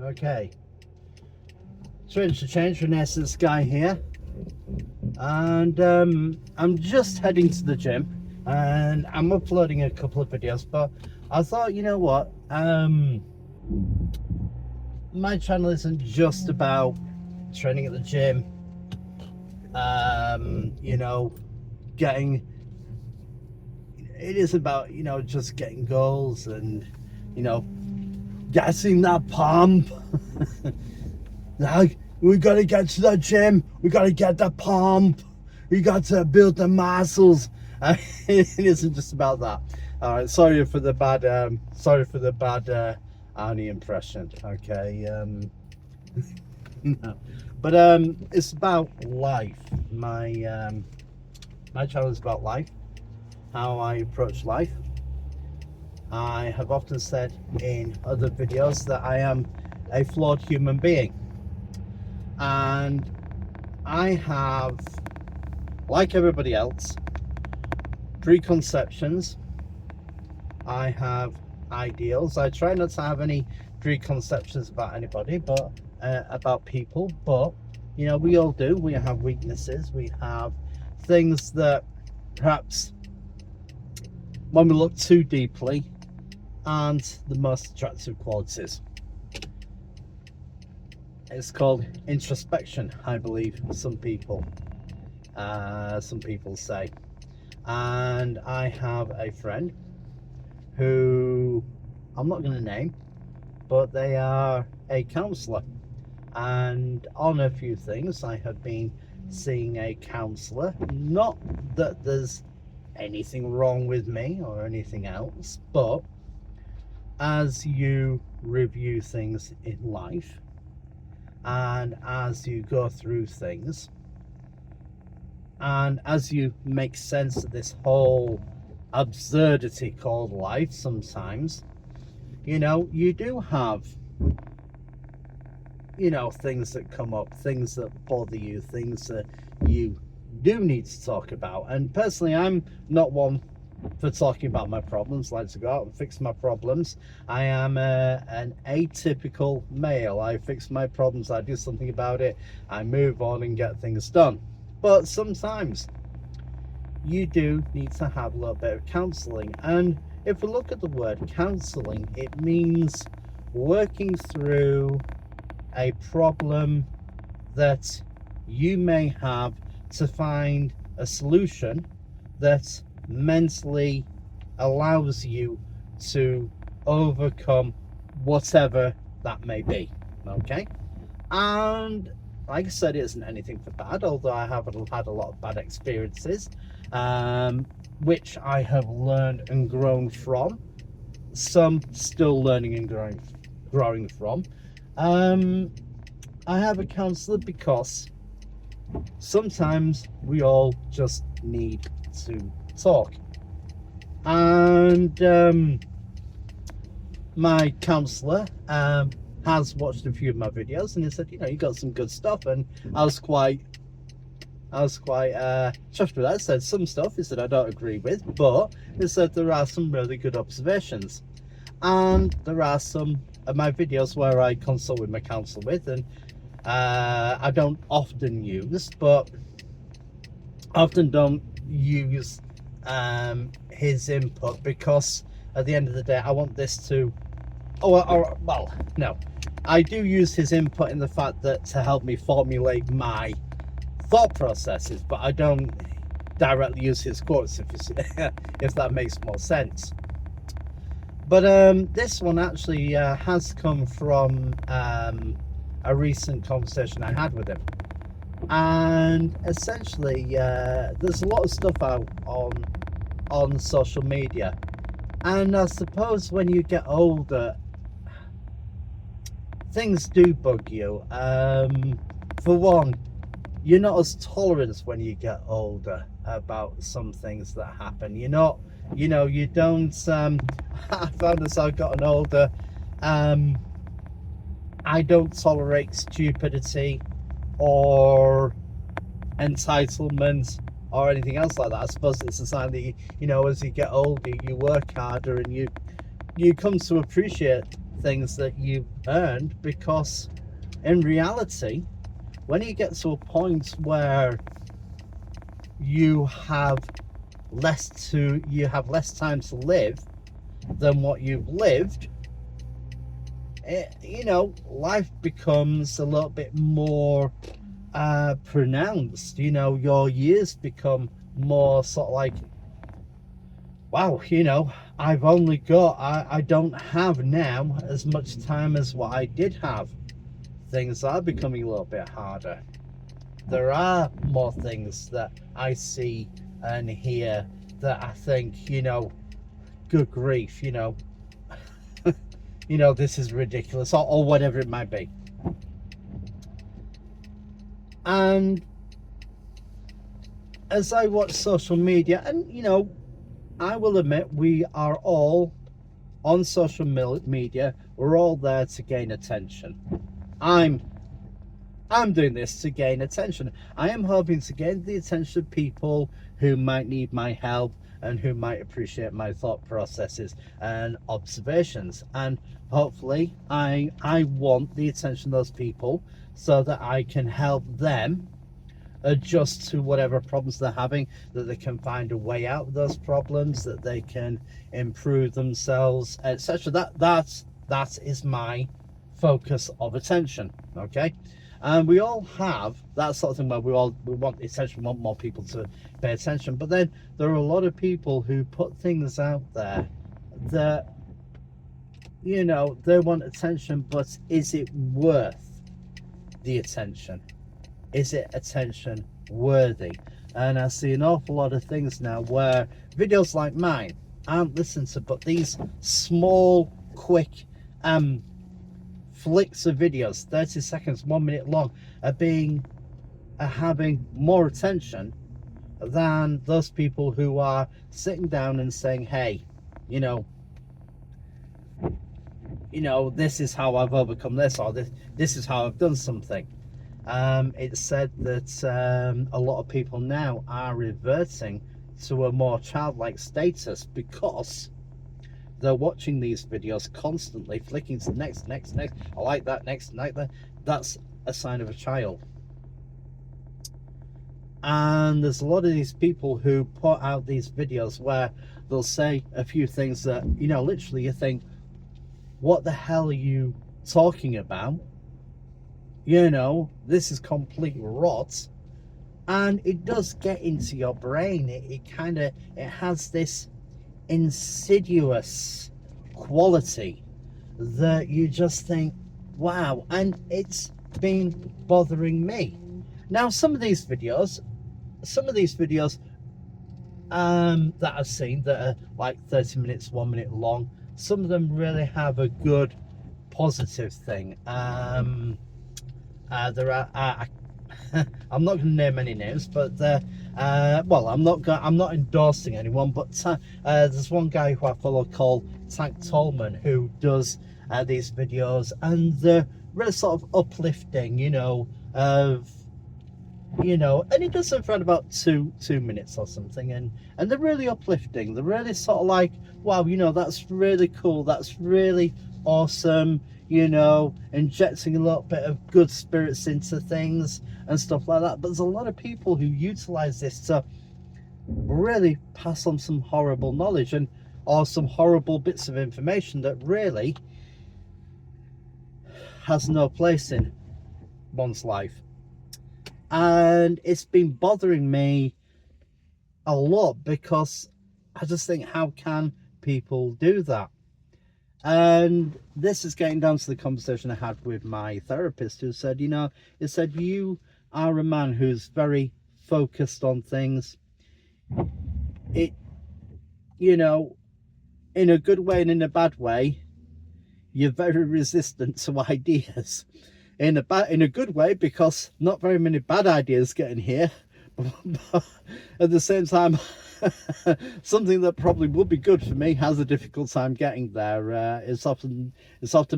Okay, switch to change from Essence Guy here, and I'm just heading to the gym, and I'm uploading a couple of videos. But I thought, you know what, my channel isn't just about training at the gym. You know, getting it is about, you know, just getting goals and, you know, getting that pump. Like, we gotta get to the gym, we gotta get the pump, we got to build the muscles. It isn't just about that. All right, sorry for the bad Arnie impression. Okay, no, but it's about life. My channel is about life, how I approach life. I have often said in other videos that I am a flawed human being, and I have, like everybody else, preconceptions. I have ideals. I try not to have any preconceptions about anybody, but about people. But you know, we all do. We have weaknesses. We have things that perhaps, when we look too deeply, aren't the most attractive qualities. It's called introspection, I believe some people say. And I have a friend who I'm not going to name, but they are a counsellor, and on a few things I have been seeing a counsellor. Not that there's anything wrong with me or anything else, but as you review things in life and as you go through things and as you make sense of this whole absurdity called life, sometimes, you know, you do have, you know, things that come up, things that bother you, things that you do need to talk about. And personally, I'm not one for talking about my problems. I like to go out and fix my problems. I am an atypical male. I fix my problems, I do something about it, I move on and get things done. But sometimes you do need to have a little bit of counselling. And if we look at the word counselling, it means working through a problem that you may have to find a solution that mentally allows you to overcome whatever that may be. Okay, and like I said, it isn't anything for bad, although I have had a lot of bad experiences, which I have learned and grown from. Some still learning and growing from. I have a counsellor because sometimes we all just need to talk. And my counsellor has watched a few of my videos, and he said, you know, you got some good stuff. And I was quite chuffed with that. I said some stuff he said I don't agree with, but he said there are some really good observations, and there are some of my videos where I consult with my counsellor with, and I don't often use, but often don't use his input, because at the end of the day I want this to, well, no, I do use his input in the fact that to help me formulate my thought processes, but I don't directly use his quotes, if that makes more sense. But this one actually has come from a recent conversation I had with him. And essentially, there's a lot of stuff out on social media, and I suppose when you get older, things do bug you. For one, you're not as tolerant when you get older about some things that happen. You're not, you know, you don't. I found as I've gotten older, I don't tolerate stupidity or entitlement or anything else like that. I suppose it's a sign that you know, as you get older, you work harder, and you come to appreciate things that you've earned, because in reality, when you get to a point where you have less time to live than what you've lived, life becomes a little bit more pronounced. Your years become more sort of like, wow, I don't have now as much time as what I did have. Things are becoming a little bit harder. There are more things that I see and hear that I think, good grief, this is ridiculous, or whatever it might be. And as I watch social media, and I will admit, we are all on social media, we're all there to gain attention. I'm doing this to gain attention. I am hoping to gain the attention of people who might need my help and who might appreciate my thought processes and observations. And hopefully I want the attention of those people so that I can help them adjust to whatever problems they're having, that they can find a way out of those problems, that they can improve themselves, etc. That is my focus of attention. Okay. And we all have that sort of thing where we want attention, we want more people to pay attention. But then there are a lot of people who put things out there that, they want attention, but is it worth the attention? Is it attention worthy? And I see an awful lot of things now where videos like mine aren't listened to, but these small, quick, flicks of videos, 30 seconds, 1 minute long, are having more attention than those people who are sitting down and saying, hey, this is how I've overcome this, or this is how I've done something. It's said that a lot of people now are reverting to a more childlike status because they're watching these videos constantly, flicking to the next. I like that, next, like that. That's a sign of a child. And there's a lot of these people who put out these videos where they'll say a few things that, literally you think, what the hell are you talking about? This is complete rot. And it does get into your brain. It has this insidious quality that you just think, wow. And it's been bothering me. Now, some of these videos that I've seen that are like 30 minutes, 1 minute long, some of them really have a good positive thing. There are I'm not going to name any names, but I'm not endorsing anyone, but there's one guy who I follow called Tank Tolman who does these videos, and they're really sort of uplifting, and he does them for about two minutes or something, and they're really uplifting. They're really sort of like, wow, that's really cool, that's really awesome, injecting a little bit of good spirits into things and stuff like that. But there's a lot of people who utilize this to really pass on some horrible knowledge or some horrible bits of information that really has no place in one's life. And it's been bothering me a lot because I just think, how can people do that? And this is getting down to the conversation I had with my therapist, who said, you are a man who's very focused on things. In a good way and in a bad way, you're very resistant to ideas. In a good way, because not very many bad ideas get in here. But at the same time, something that probably would be good for me has a difficult time getting there. It's often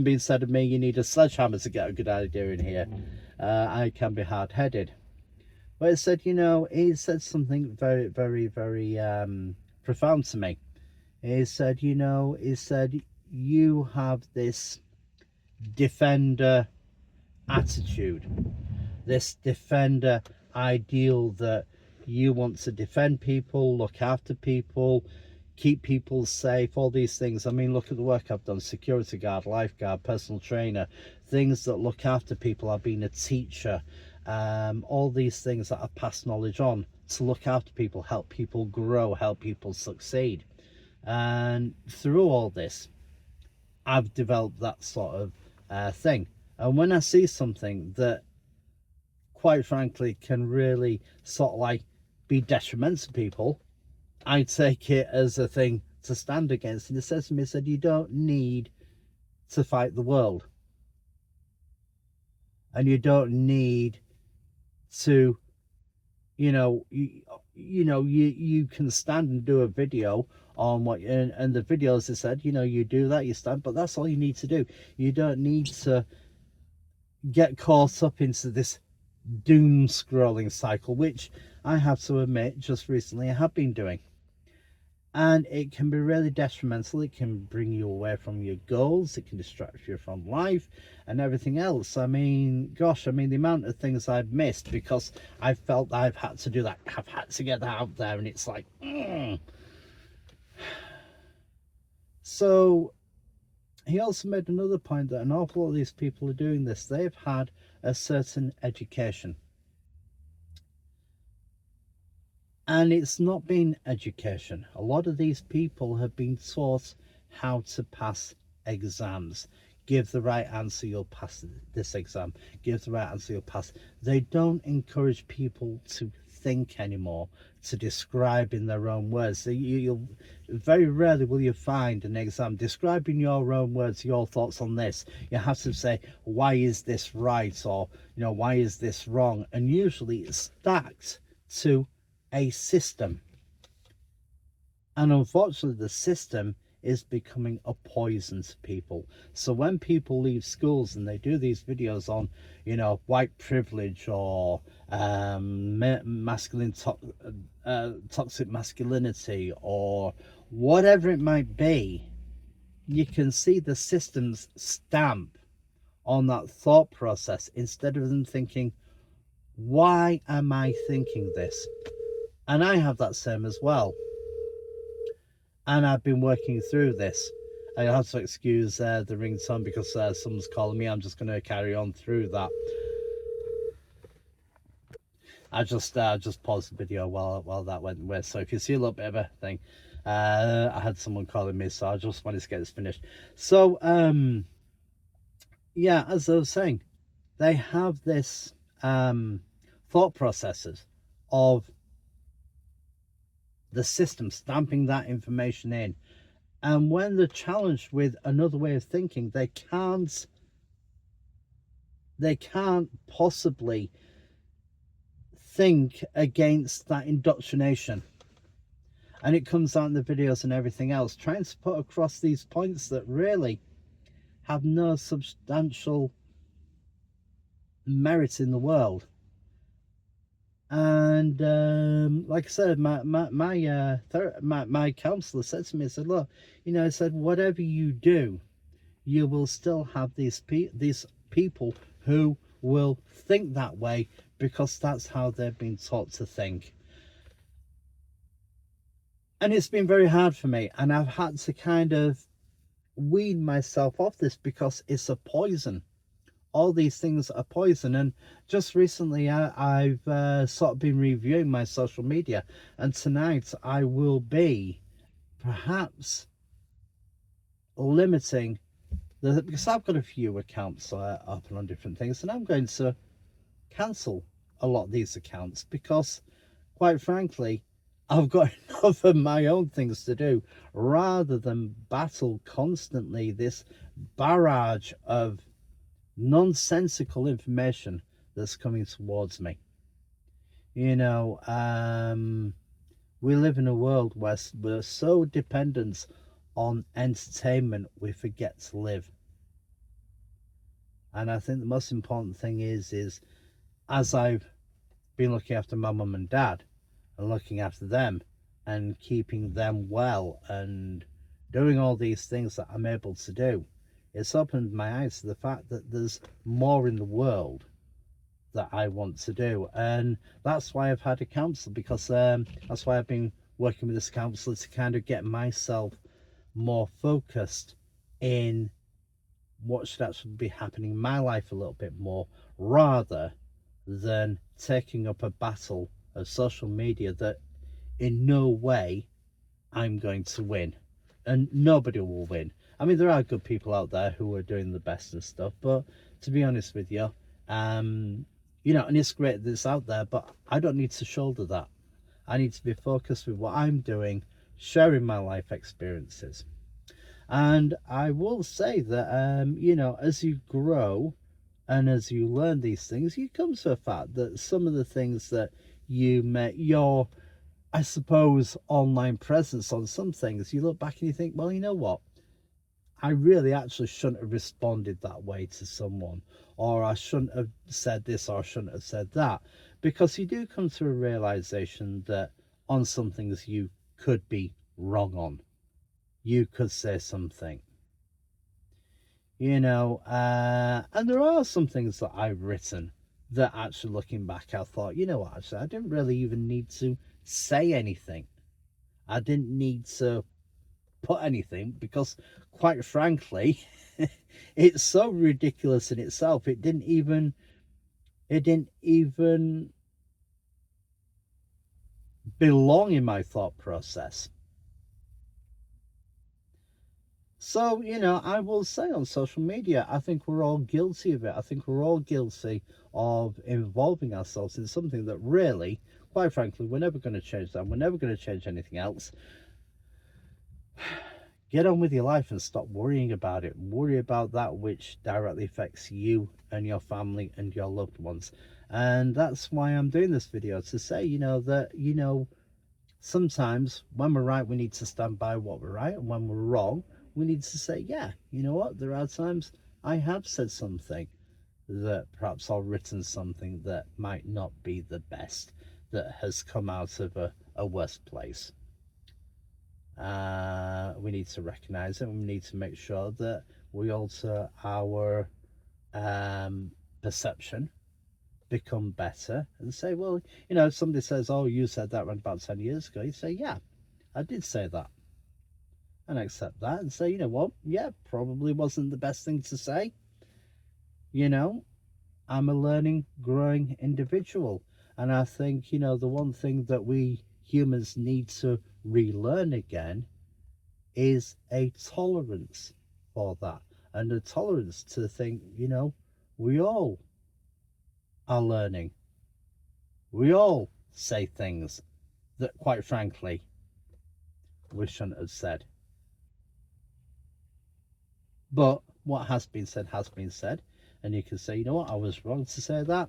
been said of me, you need a sledgehammer to get a good idea in here. I can be hard-headed. But it said something very, very, very profound to me. It said, you have this defender attitude, this defender ideal that you want to defend people, look after people, keep people safe, all these things. I mean, look at the work I've done: security guard, lifeguard, personal trainer, things that look after people. I've been a teacher, all these things that I pass knowledge on to look after people, help people grow, help people succeed. And through all this, I've developed that sort of thing. And when I see something that, quite frankly, can really sort of like be detrimental to people, I take it as a thing to stand against. And he says to me, he said, you don't need to fight the world. And you don't need to, you can stand and do a video on what, and the videos, they said, you do that, you stand, but that's all you need to do. You don't need to get caught up into this doom scrolling cycle, which I have to admit, just recently I have been doing. And it can be really detrimental. It can bring you away from your goals. It can distract you from life and everything else. I mean, gosh, the amount of things I've missed because I felt I've had to do that. I've had to get that out there, and it's like, So he also made another point that an awful lot of these people are doing this. They've had a certain education. And it's not been education. A lot of these people have been taught how to pass exams. Give the right answer, you'll pass this exam. Give the right answer, you'll pass. They don't encourage people to think anymore, to describe in their own words. You'll very rarely will you find an exam describing your own words, your thoughts on this. You have to say, why is this right? Or, why is this wrong? And usually it's stacked to a system, and unfortunately the system is becoming a poison to people. So when people leave schools and they do these videos on white privilege or toxic masculinity or whatever it might be, you can see the system's stamp on that thought process, instead of them thinking, why am I thinking this? And I have that same as well. And I've been working through this. I have to excuse the ringtone because someone's calling me. I'm just going to carry on through that. I just paused the video while that went away. So if you see a little bit of a thing, I had someone calling me, so I just wanted to get this finished. So yeah, as I was saying, they have this thought processes of the system stamping that information in, and when they're challenged with another way of thinking, they can't possibly think against that indoctrination. And it comes out in the videos and everything else, trying to put across these points that really have no substantial merit in the world. And like I said, my counselor said to me, he said, look, he said, whatever you do, you will still have these people who will think that way because that's how they've been taught to think. And it's been very hard for me, and I've had to kind of wean myself off this because it's a poison. All these things are poison. And just recently I've sort of been reviewing my social media, and tonight I will be perhaps limiting because I've got a few accounts open on different things, and I'm going to cancel a lot of these accounts because, quite frankly, I've got enough of my own things to do rather than battle constantly this barrage of nonsensical information that's coming towards me. We live in a world where we're so dependent on entertainment, we forget to live. And I think the most important thing is as I've been looking after my mum and dad and looking after them and keeping them well and doing all these things that I'm able to do, It's opened my eyes to the fact that there's more in the world that I want to do, and that's why I've had a counsellor, because that's why I've been working with this counsellor to kind of get myself more focused in what should actually be happening in my life a little bit more, rather than taking up a battle of social media that in no way I'm going to win, and nobody will win. I mean, there are good people out there who are doing the best and stuff, but to be honest with you, you know, and it's great that it's out there, but I don't need to shoulder that. I need to be focused with what I'm doing, sharing my life experiences. And I will say that, you know, as you grow and as you learn these things, you come to the fact that some of the things that you met, your, I suppose, online presence on some things, you look back and you think, well, you know what? I really actually shouldn't have responded that way to someone, or I shouldn't have said this, or I shouldn't have said that, because you do come to a realization that on some things you could be wrong on. You could say something, you know, and there are some things that I've written that actually looking back, I thought, you know what, actually, I didn't really even need to say anything. I didn't need to put anything, because quite frankly, it's so ridiculous in itself. It didn't even belong in my thought process. So, you know, I will say on social media, I think we're all guilty of it. I think we're all guilty of involving ourselves in something that really, quite frankly, we're never going to change that. We're never going to change anything else. Get on with your life and stop worrying about it. Worry about that which directly affects you and your family and your loved ones. And that's why I'm doing this video, to say, you know, that, you know, sometimes when we're right, we need to stand by what we're right, and when we're wrong, we need to say, yeah, you know what, there are times I have said something that perhaps I've written something that might not be the best, that has come out of a worse place. We need to recognize it, and we need to make sure that we alter our perception, become better, and say, well, you know, if somebody says, oh, you said that around about 10 years ago, you say, yeah, I did say that, and accept that, and say, you know what, yeah, probably wasn't the best thing to say. You know, I'm a learning, growing individual, and I think, you know, the one thing that we humans need to relearn again is a tolerance for that, and a tolerance to think, you know, we all are learning. We all say things that, quite frankly, we shouldn't have said. But what has been said has been said, and you can say, you know what, I was wrong to say that.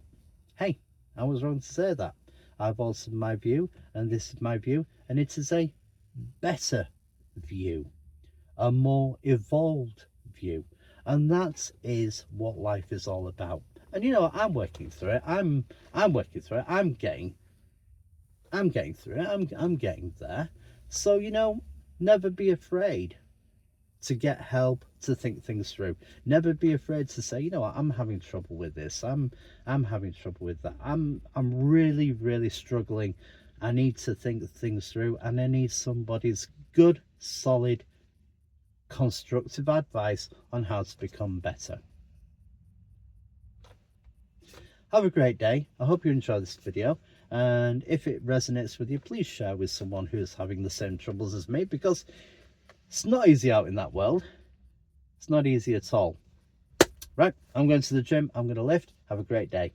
Hey, I was wrong to say that. I've altered my view, and this is my view, and it is a better view, a more evolved view, and that is what life is all about. And you know, I'm working through it. I'm working through it. I'm getting through it. I'm getting there. So, you know, never be afraid to get help, to think things through. Never be afraid to say, you know what, I'm having trouble with this. I'm having trouble with that. I'm really struggling. I need to think things through, and I need somebody's good, solid, constructive advice on how to become better. Have a great day. I hope you enjoy this video, and if it resonates with you, please share with someone who is having the same troubles as me, because it's not easy out in that world. It's not easy at all. Right, I'm going to the gym. I'm going to lift. Have a great day.